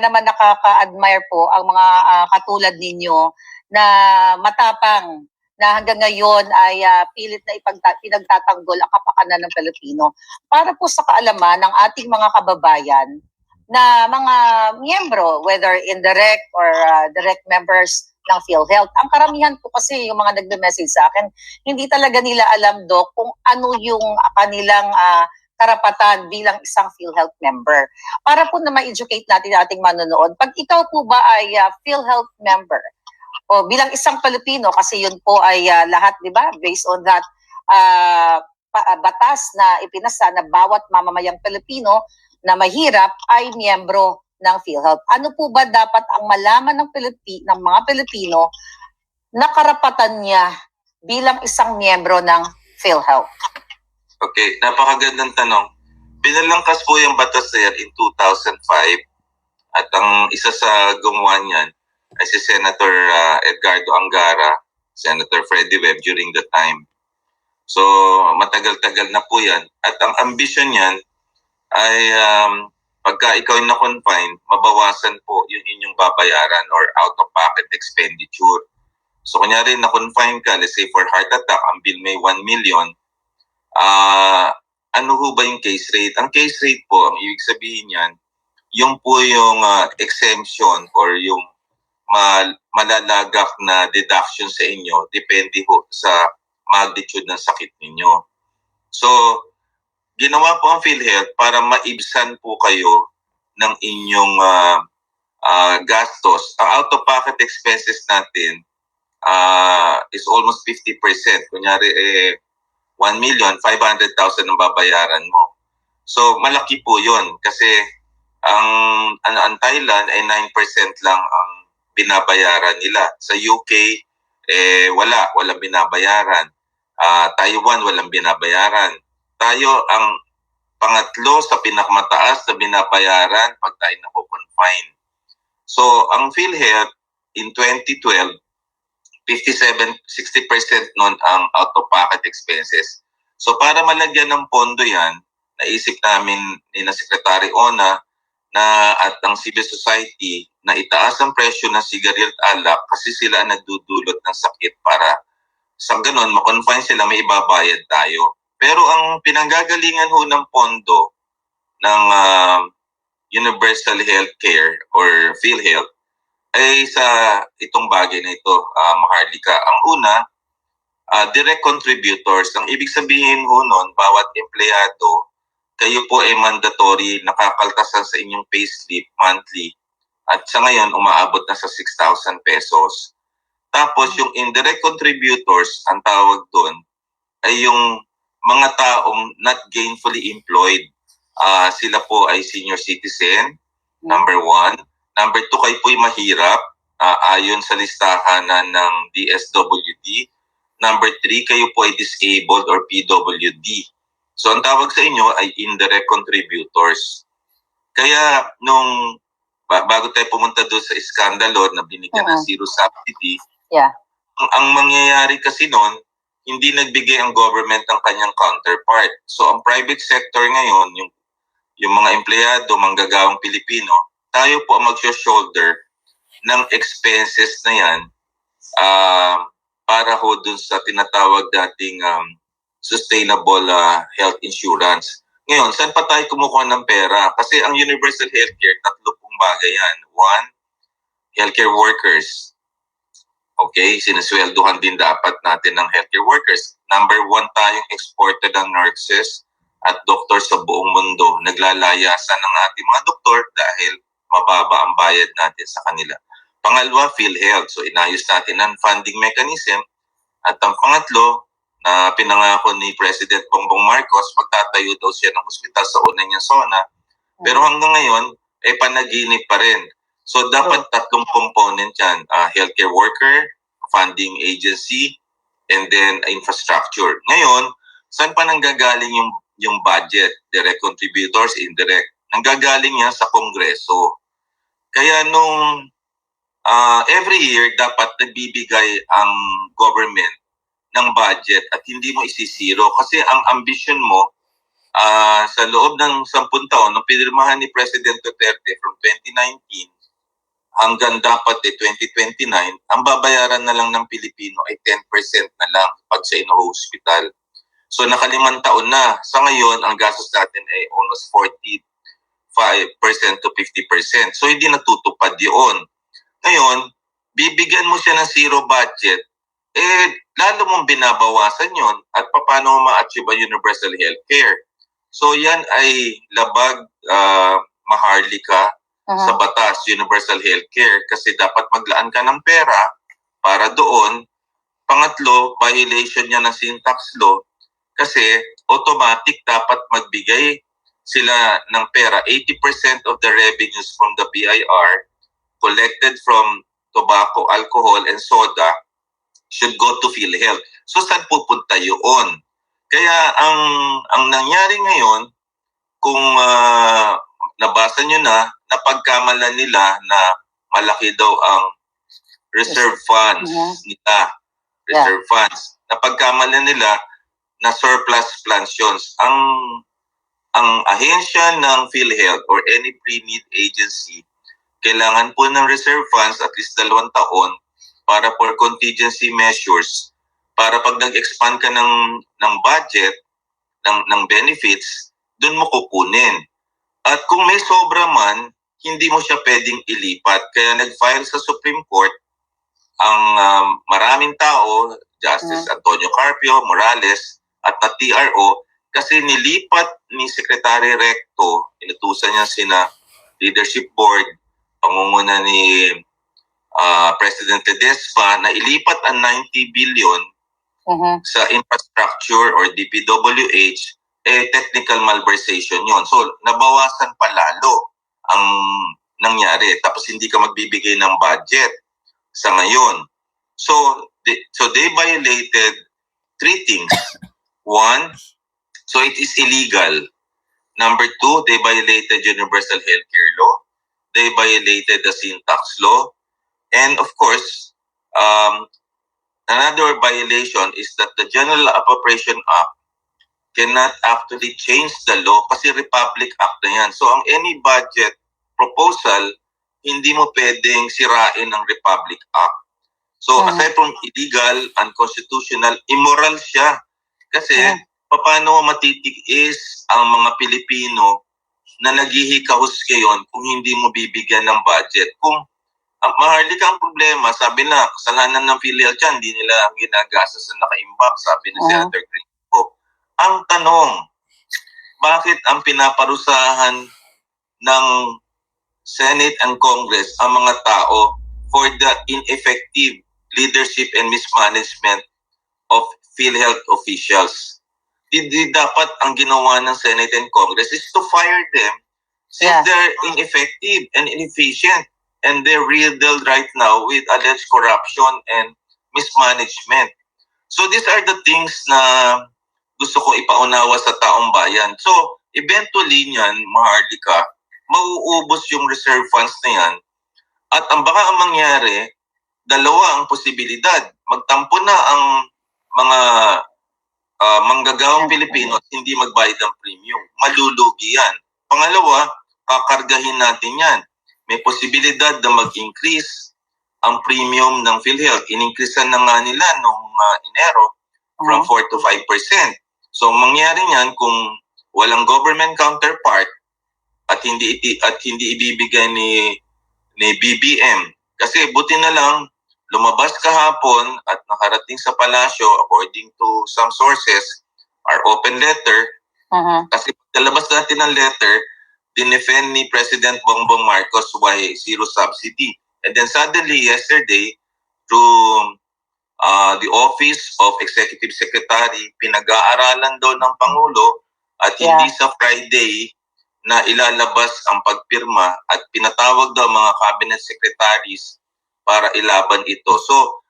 naman nakaka-admire po ang mga katulad ninyo na matapang na hanggang ngayon ay pilit na pinagtatanggol ang kapakanan ng Pilipino. Para po sa kaalaman ng ating mga kababayan na mga miyembro, whether indirect or direct members ng PhilHealth. Ang karamihan po kasi yung mga nagme-message sa akin, hindi talaga nila alam, Doc, kung ano yung kanilang karapatan bilang isang PhilHealth member. Para po na ma-educate natin ang ating manonood, pag ikaw po ba ay PhilHealth member, o bilang isang Pilipino, kasi yun po ay lahat, di ba, based on that batas na ipinasa na bawat mamamayang Pilipino na mahirap ay miyembro ng PhilHealth. Ano po ba dapat ang malaman ng mga Pilipino na karapatan niya bilang isang miyembro ng PhilHealth? Okay, napakagandang tanong. Pinalangkas po yung batas na yan in 2005 at ang isa sa gumawa niyan ay si Senator Edgardo Angara, Senator Freddie Webb during the time. So matagal-tagal na po yan. At ang ambisyon niyan ay pagka ikaw ay na-confine, mabawasan po yung inyong babayaran or out-of-pocket expenditure. So kunyari na-confine ka, let's say for heart attack, ang bill may 1 million, ano ho ba yung case rate? Ang case rate po, ang ibig sabihin niyan, yung po yung exemption or yung malalagak na deduction sa inyo, depende po sa magnitude ng sakit ninyo. So, ginawa po ang PhilHealth para maibsan po kayo ng inyong gastos. Ang out-of-pocket expenses natin is almost 50%. Kunyari, 1,500,000 ang babayaran mo. So, malaki po yun kasi ang Thailand ay 9% lang ang binabayaran nila. Sa UK, walang binabayaran. Taiwan, walang binabayaran. Tayo ang pangatlo sa pinakamataas na binabayaran pag tayo na-confine. So, ang PhilHealth in 2012, 60% nun ang out-of-pocket expenses. So para malagyan ng pondo yan, naisip namin ni na Secretary Ona at ang civil society na itaas ang presyo ng sigarilyo at alak kasi sila ang nagdudulot ng sakit para sa ganun, ma-confine sila, may ibabayad tayo. Pero ang pinanggagalingan ho ng pondo ng Universal Healthcare or PhilHealth ay sa itong bagay na ito, Maharlika. Ang una, direct contributors. Ang ibig sabihin ho nun, bawat empleyado, kayo po ay mandatory, nakakaltasan sa inyong payslip monthly. At sa ngayon, umaabot na sa 6,000 pesos. Tapos yung indirect contributors, ang tawag doon, ay yung mga taong not gainfully employed. Sila po ay senior citizen, number 1. Number 2, kayo po'y mahirap ayon sa listahan ng DSWD. Number 3, kayo po ay disabled or PWD. So ang tawag sa inyo ay indirect contributors. Kaya nung bago tayo pumunta doon sa iskandalo na binigyan ng zero subsidy, ang mangyayari kasi noon, hindi nagbigay ang government ng kanyang counterpart. So ang private sector ngayon, yung mga empleyado, manggagawang Pilipino, tayo po ang mag-shoulder ng expenses na yan para ho dun sa tinatawag dating sustainable health insurance. Ngayon, saan pa tayo kumukuha ng pera? Kasi ang universal healthcare, 3 pong bagay yan. 1, healthcare workers. Okay, sinasweldohan din dapat natin ng healthcare workers. Number 1 tayong exported ng nurses at doktor sa buong mundo. Naglalayasan ng ating mga doktor dahil mababa ang bayad natin sa kanila. Pangalawa, PhilHealth. So inayos natin ang funding mechanism. At ang pangatlo, na pinangako ni President Bongbong Marcos, pagtatayo daw siya ng hospital sa una niyang zona. Pero hanggang ngayon, panaginip pa rin. So dapat 3 component yan. Healthcare worker, funding agency, and then infrastructure. Ngayon, saan pa nanggagaling yung budget? Direct contributors, indirect. Nanggagaling yan sa Kongreso. Kaya nung every year, dapat nagbibigay ang government ng budget at hindi mo isisiro. Kasi ang ambition mo sa loob ng 10 taon, nung pinirmahan ni President Duterte from 2019 hanggang dapat 2029, ang babayaran na lang ng Pilipino ay 10% na lang pag sa ino-hospital. So nakalimang taon na. Sa ngayon, ang gastos natin ay almost 45% to 50%. So hindi natutupad yun. Ngayon, bibigyan mo siya ng zero budget, lalo mong binabawasan yon at paano mo ma-achieve ang universal healthcare. So yan ay labag, maharlika sa batas, universal healthcare, kasi dapat maglaan ka ng pera para doon. Pangatlo, violation niya ng sin tax law kasi automatic dapat magbigay sila ng pera. 80% of the revenues from the BIR collected from tobacco, alcohol, and soda should go to PhilHealth. So saan pupunta yun? Kaya ang nangyari ngayon, kung nabasa nyo na, napagkamalan nila na malaki daw ang reserve funds nila. Reserve funds. Napagkamalan nila na surplus plans yun. Ang ahensya ng PhilHealth or any pre-need agency, kailangan po ng reserve funds at least 2 taon para for contingency measures, para pag nag-expand ka ng budget, ng benefits, doon mo kukunin. At kung may sobra man, hindi mo siya pwedeng ilipat. Kaya nag-file sa Supreme Court ang maraming tao, Justice Antonio Carpio, Morales, at na TRO, kasi nilipat ni Secretary Recto, inutusan niya sina Leadership Board, pangunguna ni President Ledesma, na ilipat ang 90 billion sa infrastructure or DPWH, technical malversation yon. So, nabawasan pa lalo ang nangyari. Tapos hindi ka magbibigay ng budget sa ngayon. So they violated 3 things. 1, so it is illegal. Number 2, they violated universal healthcare law. They violated the sin tax law. And of course, another violation is that the General Appropriation Act cannot actually change the law kasi Republic Act na yan. So ang any budget proposal, hindi mo pwedeng sirain ang Republic Act. So aside from illegal, unconstitutional, immoral siya. Kasi paano matitiis ang mga Pilipino na naghihikahos ngayon kung hindi mo bibigyan ng budget? Kung maharlika ang problema, sabi na, kasalanan ng PhilHealth yan, hindi nila ginagastos na nakaimbak, sabi ni Senator Greenpo. Ang tanong, bakit ang pinaparusahan ng Senate and Congress ang mga tao for the ineffective leadership and mismanagement of PhilHealth officials? Hindi dapat ang ginawa ng Senate and Congress is to fire them since they're ineffective and inefficient and they're riddled right now with alleged corruption and mismanagement. So these are the things na gusto ko ipaunawa sa taong bayan. So eventually niyan, maharlika, mauubos yung reserve funds na yan. At ang baka ang mangyari, dalawa ang posibilidad. Magtampo na ang mga manggagawang Pilipino at hindi magbayad ng premium. Malulugi yan. Pangalawa, kakargahin natin yan. May posibilidad na mag-increase ang premium ng PhilHealth. In-increasean na nga nila noong Enero from 4 to 5%. So mangyari niyan kung walang government counterpart at hindi ibibigay ni BBM. Kasi buti na lang lumabas kahapon at nakarating sa palasyo, according to some sources, our open letter. Kasi talabas natin ng letter, dinefend ni President Bongbong Marcos why zero subsidy. And then suddenly yesterday, through the Office of Executive Secretary, pinag-aaralan daw ng Pangulo at hindi sa Friday na ilalabas ang pagpirma at pinatawag daw mga cabinet secretaries para ilaban ito. So,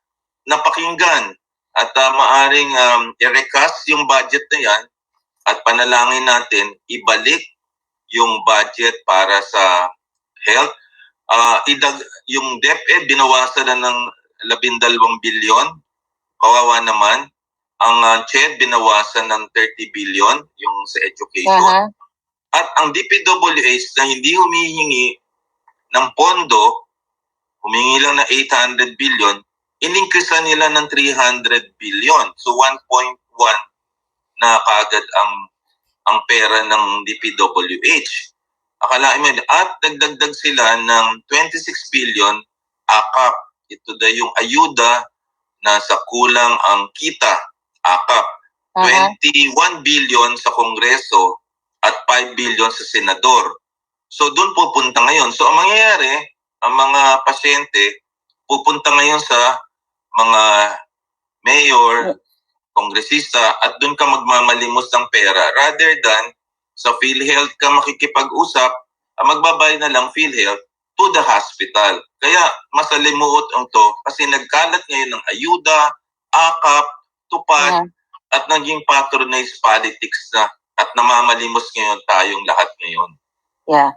napakinggan at maaring i-recast yung budget na yan at panalangin natin ibalik yung budget para sa health. Yung DepEd, binawasan na ng 12 bilyon. Kawawa naman. ang CHED binawasan ng 30 billion yung sa education. Aha. At ang DPWH na hindi humihingi ng pondo, humingi lang ng 800 billion, in-increase nila ng 300 billion. So 1.1 na kaagad ang pera ng DPWH. Akalain mo, at nagdagdag sila ng 26 billion AKAP. Ito daw yung ayuda na sa kulang ang kita, AKAP. Aha. 21 billion sa Kongreso at 5 billion sa Senador. So doon pupunta ngayon. So ang mangyayari, ang mga pasyente pupunta ngayon sa mga mayor, kongresista, at doon ka magmamalimos ng pera rather than sa PhilHealth ka makikipag-usap, magbabayad na lang PhilHealth to the hospital. Kaya masalimuot ang to kasi nagkalat ngayon ng ayuda, AKAP, tupad, Aha. at naging patronized politics na at namamalimos ngayon tayong lahat ngayon. Yeah.